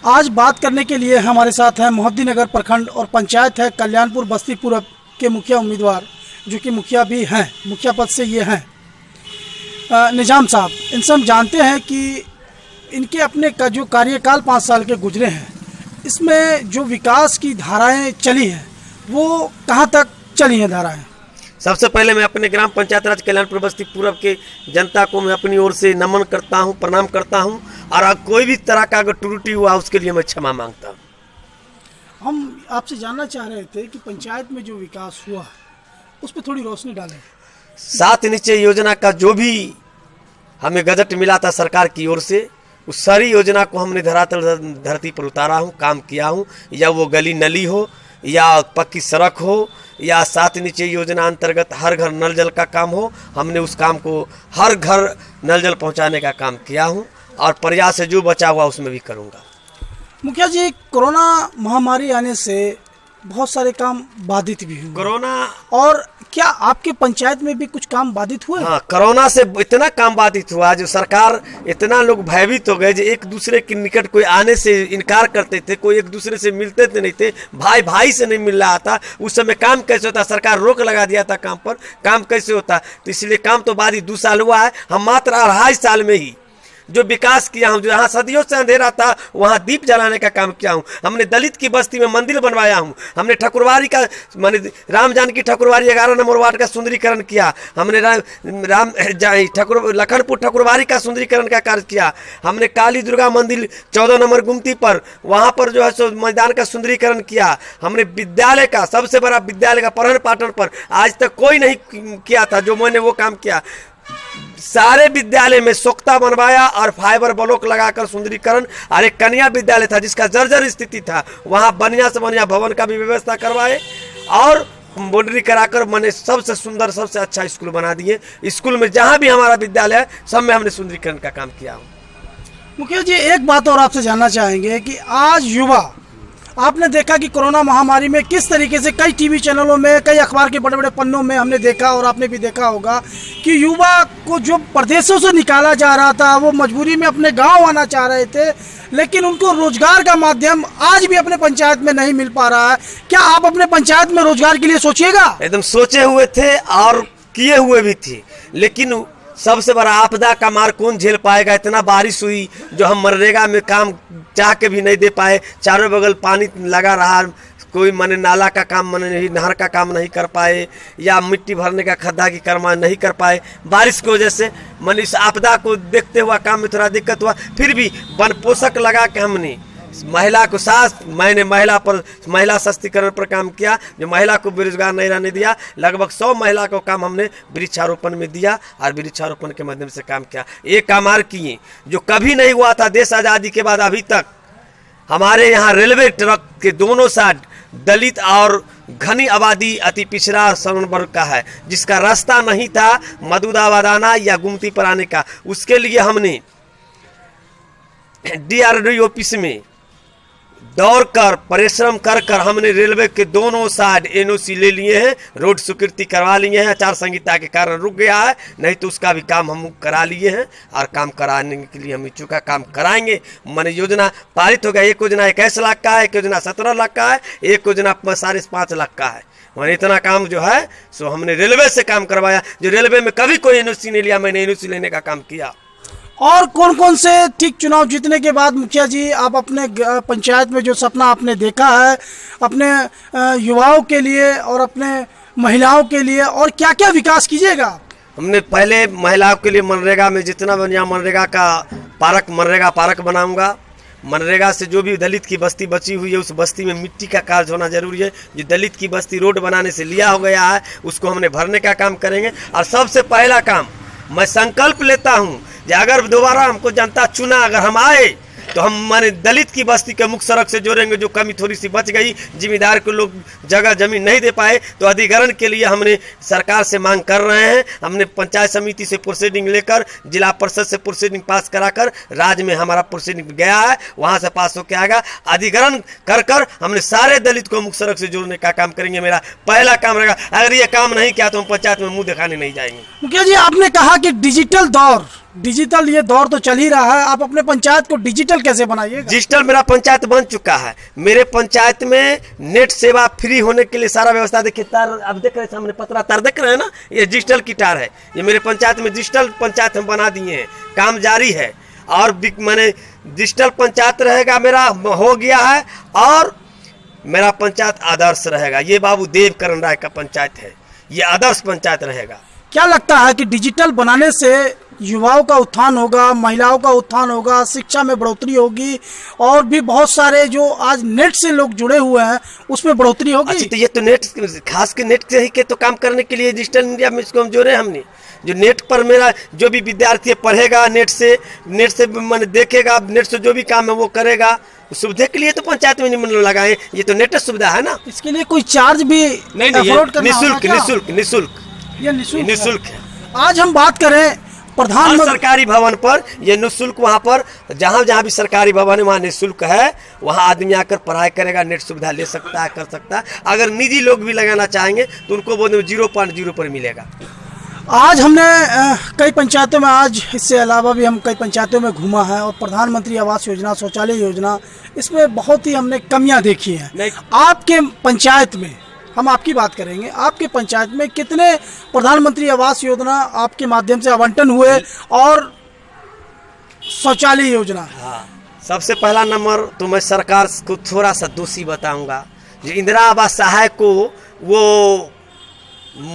आज बात करने के लिए हमारे साथ हैं मोहद्दीनगर प्रखंड और पंचायत है कल्याणपुर बस्ती पूर्व के मुखिया उम्मीदवार, जो कि मुखिया भी हैं, मुखिया पद से ये हैं, निजाम साहब। इनसे हम जानते हैं कि इनके अपने का जो कार्यकाल 5 साल के गुजरे हैं, इसमें जो विकास की धाराएं चली हैं वो कहाँ तक चली हैं धाराएं। सबसे पहले मैं अपने ग्राम पंचायत राज कल्याणपुर बस्ती पूर्व के जनता को मैं अपनी ओर से नमन करता हूं, प्रणाम करता हूं, और कोई भी तरह का अगर त्रुटि हुआ उसके लिए मैं क्षमा मांगता हूं। हम आपसे जानना चाह रहे थे कि पंचायत में जो विकास हुआ उस पर थोड़ी रोशनी डालें। 7 निश्चय योजना का जो भी हमें गजट मिला था सरकार की ओर से, उस सारी योजना को हमने धरातल धरती पर उतारा हूँ, काम किया हूँ। या वो गली नली हो, या पक्की सड़क हो, या 7 निश्चय योजना अंतर्गत हर घर नल जल का काम हो, हमने उस काम को हर घर नल जल पहुंचाने का काम किया हूं, और प्रयास से जो बचा हुआ उसमें भी करूंगा। मुखिया जी, कोरोना महामारी आने से बहुत सारे काम बाधित भी हुए। कोरोना, और क्या आपके पंचायत में भी कुछ काम बाधित हुए? हाँ, कोरोना से इतना काम बाधित हुआ, जो सरकार इतना लोग भयभीत हो गए, जो एक दूसरे के निकट कोई आने से इनकार करते थे, कोई एक दूसरे से मिलते थे नहीं थे, भाई भाई से नहीं मिल रहा था। उस समय काम कैसे होता, सरकार रोक लगा दिया था काम पर, काम कैसे होता। तो इसलिए काम तो बाधित 2 साल हुआ है। हम मात्र 2.5 साल में ही जो विकास किया हूँ, जहाँ सदियों से अंधेरा था वहाँ दीप जलाने का काम किया हूँ। हमने दलित की बस्ती में मंदिर बनवाया हूँ। हमने ठकुरवारी का माने राम जानकी ठकुरवारी 11 नंबर वार्ड का सुंदरीकरण किया। हमने लखनपुर ठकुरवारी का सुंदरीकरण का कार्य किया। हमने काली दुर्गा मंदिर 14 नंबर गुमती पर, वहाँ पर जो है सो मैदान का सुंदरीकरण किया। हमने विद्यालय का, सबसे बड़ा विद्यालय का परहन पाटन पर आज तक कोई नहीं किया था, जो मैंने वो काम किया। सारे विद्यालय में सोख्ता बनवाया और फाइबर ब्लॉक लगाकर सुंदरीकरण। और एक कन्या विद्यालय था जिसका जर्जर स्थिति था, वहां बढ़िया से बढ़िया भवन का भी व्यवस्था करवाए, और बाउंड्री कराकर मैंने सबसे सुंदर, सबसे अच्छा स्कूल बना दिए। स्कूल में जहां भी हमारा विद्यालय है, सब में हमने सुंदरीकरण का काम किया हूँ। मुखिया जी, एक बात और आपसे जानना चाहेंगे कि आज युवा, आपने देखा कि कोरोना महामारी में किस तरीके से कई टीवी चैनलों में, कई अखबार के बड़े बड़े पन्नों में हमने देखा, और आपने भी देखा होगा कि युवा को जो प्रदेशों से निकाला जा रहा था, वो मजबूरी में अपने गांव आना चाह रहे थे, लेकिन उनको रोजगार का माध्यम आज भी अपने पंचायत में नहीं मिल पा रहा है। क्या आप अपने पंचायत में रोजगार के लिए सोचिएगा? एकदम सोचे हुए थे और किए हुए भी थे, लेकिन सबसे बड़ा आपदा का मार कौन झेल पाएगा। इतना बारिश हुई जो हम मनरेगा में काम चाह के भी नहीं दे पाए। चारों बगल पानी लगा रहा, कोई माने नाला का काम, माने नहीं नहर का काम नहीं कर पाए, या मिट्टी भरने का खड्डा की कर्मा नहीं कर पाए बारिश की वजह से। माने इस आपदा को देखते हुआ काम में थोड़ा दिक्कत हुआ। फिर भी वन पोषक लगा के हमने महिला को मैंने महिला सशक्तिकरण पर काम किया, जो महिला को बेरोजगार नहीं रहने दिया। लगभग 100 महिला को काम हमने वृक्षारोपण में दिया, और वृक्षारोपण के माध्यम से काम किया। एक काम और किए जो कभी नहीं हुआ था देश आज़ादी के बाद अभी तक। हमारे यहाँ रेलवे ट्रैक के दोनों साइड दलित और घनी आबादी अति पिछड़ा सवर्ण वर्ग का है, जिसका रास्ता नहीं था मधुदाबाद आना या गुमती पर आने का। उसके लिए हमने DRDO ऑफिस में दौड़ कर, परिश्रम कर हमने रेलवे के दोनों साइड NOC ले लिए हैं, रोड स्वीकृति करवा लिए हैं। आचार संहिता के कारण रुक गया है, नहीं तो उसका भी काम हम करा लिए हैं, और काम कराने के लिए हम इच्छुक काम कराएंगे। मैंने योजना पारित हो गया। एक योजना 21 लाख का है, एक योजना 17 लाख का है, एक योजना 5.5 लाख का है। मैंने इतना काम जो है सो हमने रेलवे से काम करवाया, जो रेलवे में कभी कोई NOC नहीं लिया, मैंने NOC लेने का काम किया। और कौन कौन से ठीक चुनाव जीतने के बाद मुखिया जी आप अपने पंचायत में जो सपना आपने देखा है अपने युवाओं के लिए और अपने महिलाओं के लिए, और क्या क्या विकास कीजिएगा? हमने पहले महिलाओं के लिए मनरेगा में जितना बढ़िया मनरेगा का मनरेगा पार्क बनाऊंगा। मनरेगा से जो भी दलित की बस्ती बची हुई है, उस बस्ती में मिट्टी का कार्य होना जरूरी है। जो दलित की बस्ती रोड बनाने से लिया हो गया है, उसको हमने भरने का काम करेंगे। और सबसे पहला काम मैं संकल्प लेता हूँ कि अगर दोबारा हमको जनता चुना, अगर हम आए, तो हम माने दलित की बस्ती के मुख्य सड़क से जोड़ेंगे। जो कमी थोड़ी सी बच गई, जिम्मेदार को लोग जगह जमीन नहीं दे पाए, तो अधिग्रहण के लिए हमने सरकार से मांग कर रहे हैं। हमने पंचायत समिति से प्रोसीडिंग लेकर, जिला परिषद से प्रोसीडिंग पास कराकर, राज्य में हमारा प्रोसीडिंग गया है, वहां से पास होकर आएगा। अधिग्रहण कर कर हमने सारे दलित को मुख्य सड़क से जोड़ने का काम करेंगे। मेरा पहला काम रहेगा। अगर ये काम नहीं किया तो हम पंचायत में मुंह दिखाने नहीं जाएंगे। मुखिया जी, आपने कहा कि डिजिटल दौर डिजिटल ये दौर तो चल ही रहा है, आप अपने पंचायत को डिजिटल कैसे बनाइएगा? डिजिटल मेरा पंचायत बन चुका है। मेरे पंचायत में नेट सेवा फ्री होने के लिए सारा व्यवस्था, देखिए तार आप देख रहे हैं सामने, पतरा तार देख रहे हैं ना, ये डिजिटल की तार है। ये मेरे पंचायत में डिजिटल पंचायत हम बना दिए हैं, काम जारी है। और मैंने डिजिटल पंचायत रहेगा, मेरा हो गया है। और मेरा पंचायत आदर्श रहेगा। ये बाबू देव करण राय का पंचायत है, ये आदर्श पंचायत रहेगा। क्या लगता है कि डिजिटल बनाने से युवाओं का उत्थान होगा, महिलाओं का उत्थान होगा, शिक्षा में बढ़ोतरी होगी, और भी बहुत सारे जो आज नेट से लोग जुड़े हुए हैं उसमें बढ़ोतरी होगी? अच्छा, तो ये तो नेट, खास के नेट से ही के तो काम करने के लिए डिजिटल इंडिया में इसको हम जोड़े। हमने जो नेट पर मेरा जो भी विद्यार्थी पढ़ेगा नेट से मैंने देखेगा, नेट से जो भी काम है वो करेगा, सुविधा के लिए तो पंचायत में नहीं लगाए। ये तो नेट सुविधा है ना, इसके लिए कोई चार्ज भी अफोर्ड करना निःशुल्क होगा क्या? निःशुल्क निःशुल्क ये निःशुल्क निःशुल्क है। आज हम बात करें हर प्रधानमंत्री, सरकारी भवन पर ये निःशुल्क, वहाँ पर जहाँ जहाँ भी सरकारी भवन है वहाँ निःशुल्क है। वहाँ आदमी आकर पढ़ाई करेगा, नेट सुविधा ले सकता है, कर सकता है। अगर निजी लोग भी लगाना चाहेंगे तो उनको वो 0.0 पर मिलेगा। आज हमने कई पंचायतों में, आज इससे अलावा भी हम कई पंचायतों में घूमा है, और प्रधानमंत्री आवास योजना, शौचालय योजना, इसमें बहुत ही हमने कमियां देखी हैं। आपके पंचायत में, हम आपकी बात करेंगे, आपके पंचायत में कितने प्रधानमंत्री आवास योजना आपके माध्यम से आवंटन हुए और शौचालय योजना? हाँ, सबसे पहला नंबर तो मैं सरकार को थोड़ा सा दोषी बताऊंगा। जो इंदिरा आवास सहायक को वो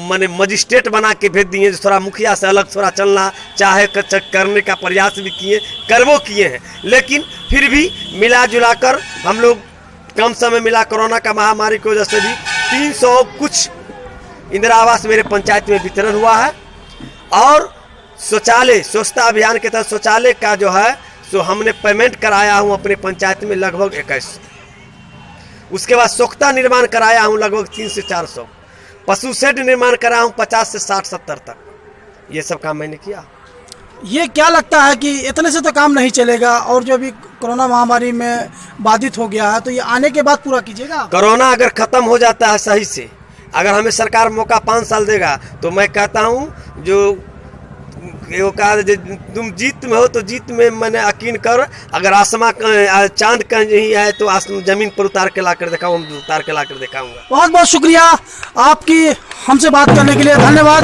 मैंने मजिस्ट्रेट बना के भेज दिए, जो थोड़ा मुखिया से अलग थोड़ा चलना चाहे करने का प्रयास भी किए, करवो किए हैं। लेकिन फिर भी मिला जुला कर हम लोग कम समय मिला, कोरोना का महामारी की वजह से भी 300 कुछ इंदिरा आवास मेरे पंचायत में वितरण हुआ है। और शौचालय, स्वच्छता अभियान के तहत शौचालय का जो है सो हमने पेमेंट कराया हूँ अपने पंचायत में लगभग 2100। उसके बाद स्वच्छता निर्माण कराया हूँ लगभग 300 से 400। पशु शेड निर्माण करा हूँ 50 से 60-70 तक। ये सब काम मैंने किया। ये क्या लगता है कि इतने से तो काम नहीं चलेगा, और जो अभी कोरोना महामारी में बाधित हो गया है, तो ये आने के बाद पूरा कीजिएगा? कोरोना अगर खत्म हो जाता है सही से, अगर हमें सरकार मौका 5 साल देगा, तो मैं कहता हूँ जो वो कहा तुम जीत में हो तो जीत में मैंने यकीन कर, अगर आसमां चांद कहीं है तो जमीन पर उतार के ला कर दिखाऊंगा, उतार के ला कर दिखाऊंगा। बहुत बहुत शुक्रिया आपकी हमसे बात करने के लिए, धन्यवाद।